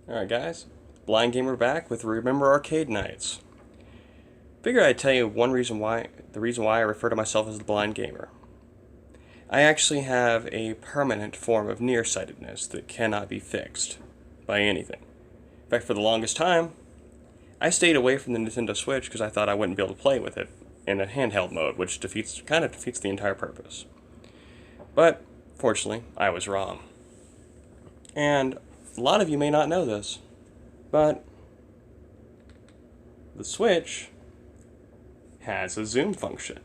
Alright guys, Blind Gamer back with Remember Arcade Nights. Figured I'd tell you the reason why I refer to myself as the Blind Gamer. I actually have a permanent form of nearsightedness that cannot be fixed by anything. In fact, for the longest time, I stayed away from the Nintendo Switch because I thought I wouldn't be able to play with it in a handheld mode, which kind of defeats the entire purpose. But, fortunately, I was wrong. And a lot of you may not know this, but the Switch has a zoom function.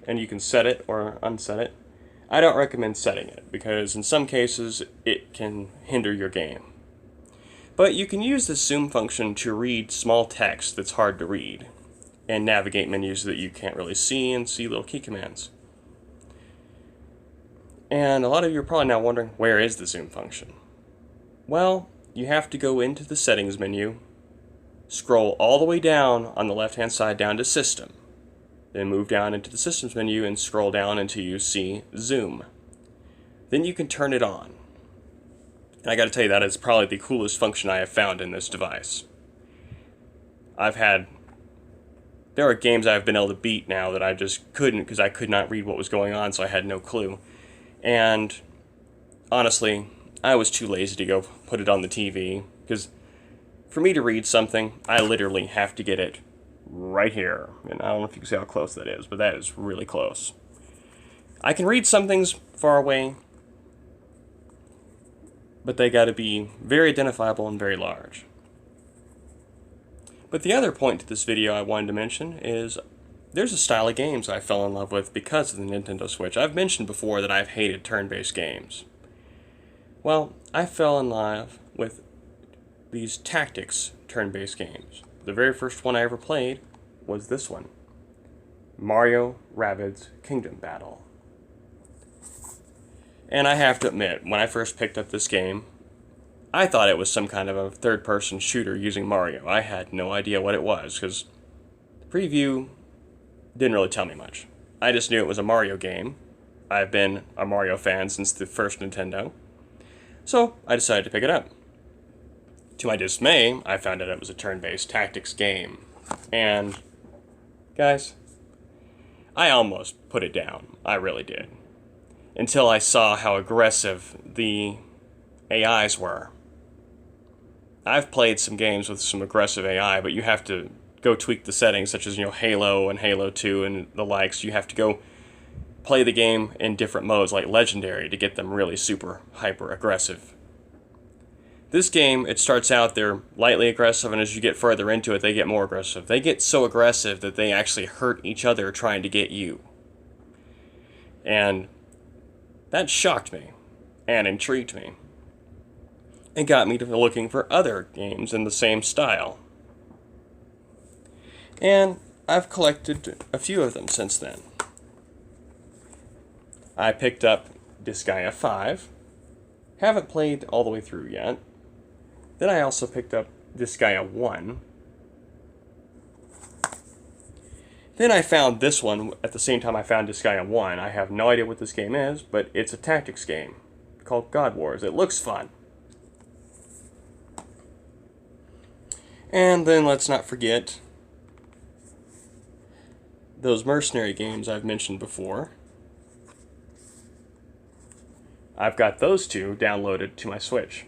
And you can set it or unset it. I don't recommend setting it because in some cases it can hinder your game. But you can use this zoom function to read small text that's hard to read and navigate menus that you can't really see and see little key commands. And a lot of you are probably now wondering, where is the zoom function? Well, you have to go into the settings menu, scroll all the way down on the left-hand side down to System, then move down into the Systems menu and scroll down until you see Zoom. Then you can turn it on. And I gotta tell you, that is probably the coolest function I have found in this device. There are games I've been able to beat now that I just couldn't because I could not read what was going on, so I had no clue. And honestly, I was too lazy to go put it on the TV, because for me to read something, I literally have to get it right here. And I don't know if you can see how close that is, but that is really close. I can read some things far away, but they gotta be very identifiable and very large. But the other point to this video I wanted to mention is there's a style of games I fell in love with because of the Nintendo Switch. I've mentioned before that I've hated turn-based games. Well, I fell in love with these tactics turn-based games. The very first one I ever played was this one, Mario+Rabbids Kindom Battle. And I have to admit, when I first picked up this game, I thought it was some kind of a third-person shooter using Mario. I had no idea what it was, because the preview didn't really tell me much. I just knew it was a Mario game. I've been a Mario fan since the first Nintendo. So I decided to pick it up. To my dismay, I found out it was a turn-based tactics game. And, guys, I almost put it down. I really did. Until I saw how aggressive the AIs were. I've played some games with some aggressive AI, but you have to go tweak the settings, such as, Halo and Halo 2 and the likes. You have to go play the game in different modes, like Legendary, to get them really super hyper aggressive. This game, it starts out, they're lightly aggressive, and as you get further into it, they get more aggressive. They get so aggressive that they actually hurt each other trying to get you. And that shocked me and intrigued me. It got me to looking for other games in the same style. And I've collected a few of them since then. I picked up Disgaea 5. Haven't played all the way through yet. Then I also picked up Disgaea 1. Then I found this one at the same time I found Disgaea 1. I have no idea what this game is, but it's a tactics game called God Wars. It looks fun. And then let's not forget those mercenary games I've mentioned before. I've got those two downloaded to my Switch.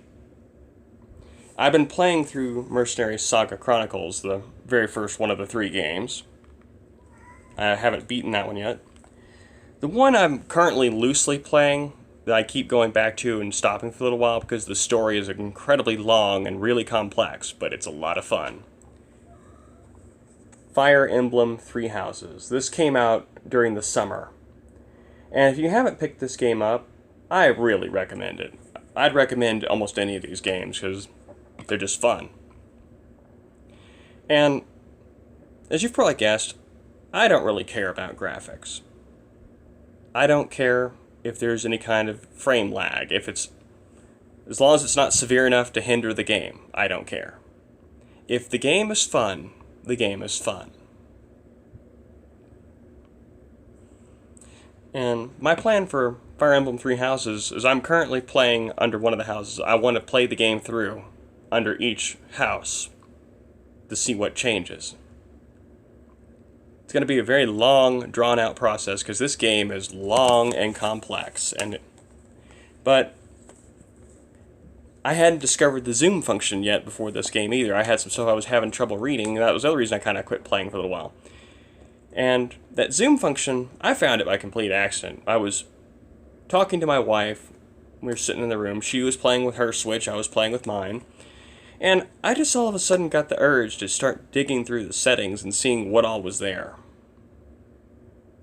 I've been playing through Mercenaries Saga Chronicles, the very first one of the 3 games. I haven't beaten that one yet. The one I'm currently loosely playing, that I keep going back to and stopping for a little while because the story is incredibly long and really complex, but it's a lot of fun. Fire Emblem Three Houses. This came out during the summer. And if you haven't picked this game up, I really recommend it. I'd recommend almost any of these games because they're just fun. And as you've probably guessed, I don't really care about graphics. I don't care if there's any kind of frame lag. As long as it's not severe enough to hinder the game, I don't care. If the game is fun, the game is fun. And my plan for Fire Emblem Three Houses is I'm currently playing under one of the houses. I want to play the game through under each house to see what changes. It's going to be a very long, drawn-out process because this game is long and complex. But I hadn't discovered the zoom function yet before this game either. I had some stuff I was having trouble reading, and that was the other reason I kind of quit playing for a little while. And that zoom function, I found it by complete accident. I was talking to my wife. We were sitting in the room. She was playing with her Switch. I was playing with mine. And I just all of a sudden got the urge to start digging through the settings and seeing what all was there.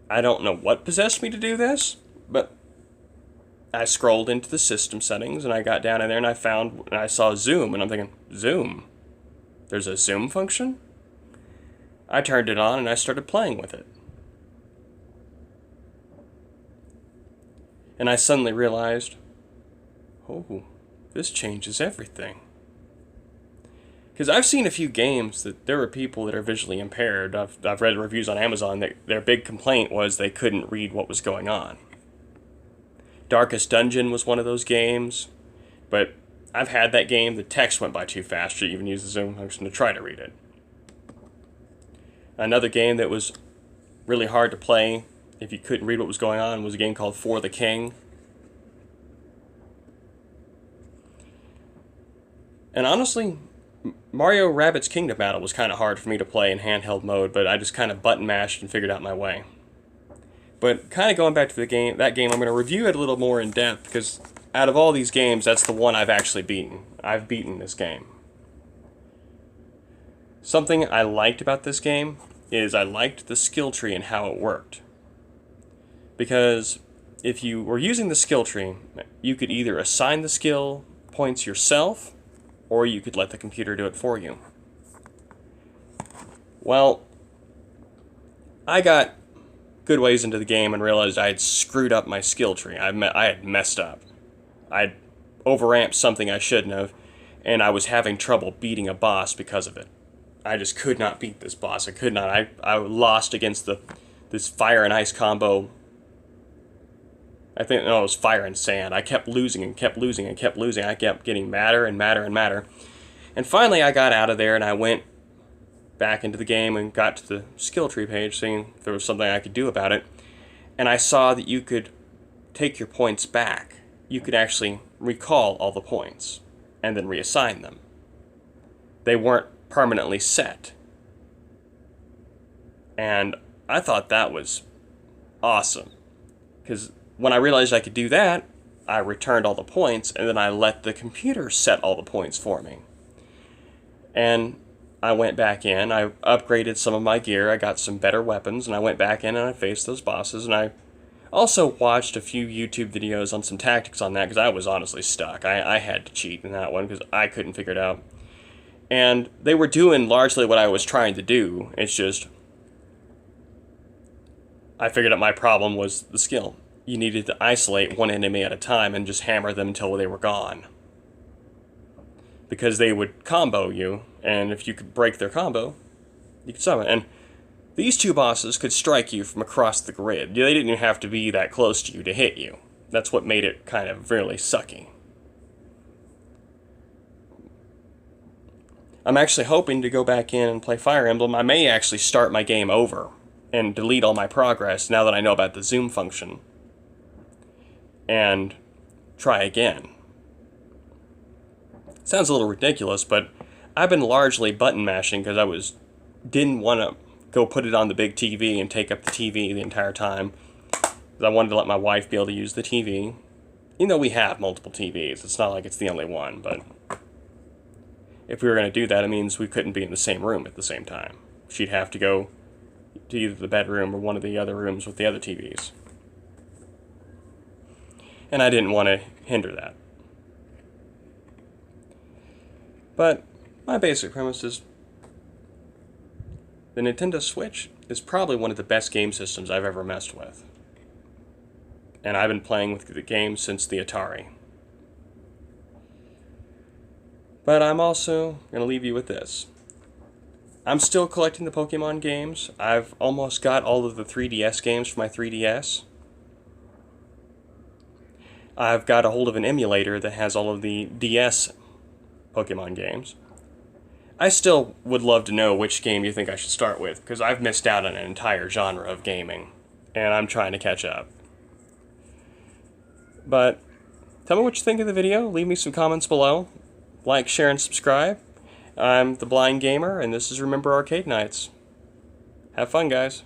I don't know what possessed me to do this, but I scrolled into the system settings and I got down in there and I saw zoom, and I'm thinking, zoom? There's a zoom function? I turned it on and I started playing with it. And I suddenly realized, oh, this changes everything. Because I've seen a few games that there were people that are visually impaired. I've read reviews on Amazon that their big complaint was they couldn't read what was going on. Darkest Dungeon was one of those games, but I've had that game. The text went by too fast to even use the zoom function to try to read it. Another game that was really hard to play if you couldn't read what was going on was a game called For the King. And honestly, Mario+Rabbids Kindom Battle was kind of hard for me to play in handheld mode, but I just kind of button mashed and figured out my way. But kind of going back to that game, I'm going to review it a little more in depth, because out of all these games, that's the one I've actually beaten. I've beaten this game. Something I liked about this game is I liked the skill tree and how it worked. Because if you were using the skill tree, you could either assign the skill points yourself, or you could let the computer do it for you. Well, I got good ways into the game and realized I had screwed up my skill tree. I had messed up. I'd overamped something I shouldn't have, and I was having trouble beating a boss because of it. I just could not beat this boss. I could not. I lost against this fire and ice combo. It was fire and sand. I kept losing and kept losing and kept losing. I kept getting madder and madder and madder. And finally I got out of there and I went back into the game and got to the skill tree page, seeing if there was something I could do about it. And I saw that you could take your points back. You could actually recall all the points and then reassign them. They weren't permanently set. And I thought that was awesome, because when I realized I could do that, I returned all the points, and then I let the computer set all the points for me. And I went back in, I upgraded some of my gear, I got some better weapons, and I went back in and I faced those bosses, and I also watched a few YouTube videos on some tactics on that, because I was honestly stuck. I had to cheat in that one, because I couldn't figure it out. And they were doing largely what I was trying to do, it's just I figured out my problem was the skill. You needed to isolate one enemy at a time and just hammer them until they were gone. Because they would combo you, and if you could break their combo, you could summon. And these two bosses could strike you from across the grid. They didn't even have to be that close to you to hit you. That's what made it kind of really sucky. I'm actually hoping to go back in and play Fire Emblem. I may actually start my game over and delete all my progress now that I know about the zoom function, and try again. Sounds a little ridiculous, but I've been largely button mashing because didn't want to go put it on the big TV and take up the TV the entire time. I wanted to let my wife be able to use the TV. Even though we have multiple TVs, it's not like it's the only one, but if we were going to do that, it means we couldn't be in the same room at the same time. She'd have to go to either the bedroom or one of the other rooms with the other TVs. And I didn't want to hinder that. But my basic premise is the Nintendo Switch is probably one of the best game systems I've ever messed with. And I've been playing with the game since the Atari. But I'm also going to leave you with this. I'm still collecting the Pokemon games. I've almost got all of the 3DS games for my 3DS. I've got a hold of an emulator that has all of the DS Pokemon games. I still would love to know which game you think I should start with, because I've missed out on an entire genre of gaming, and I'm trying to catch up. But tell me what you think of the video, leave me some comments below, like, share, and subscribe. I'm The Blind Gamer, and this is Remember Arcade Nights. Have fun, guys.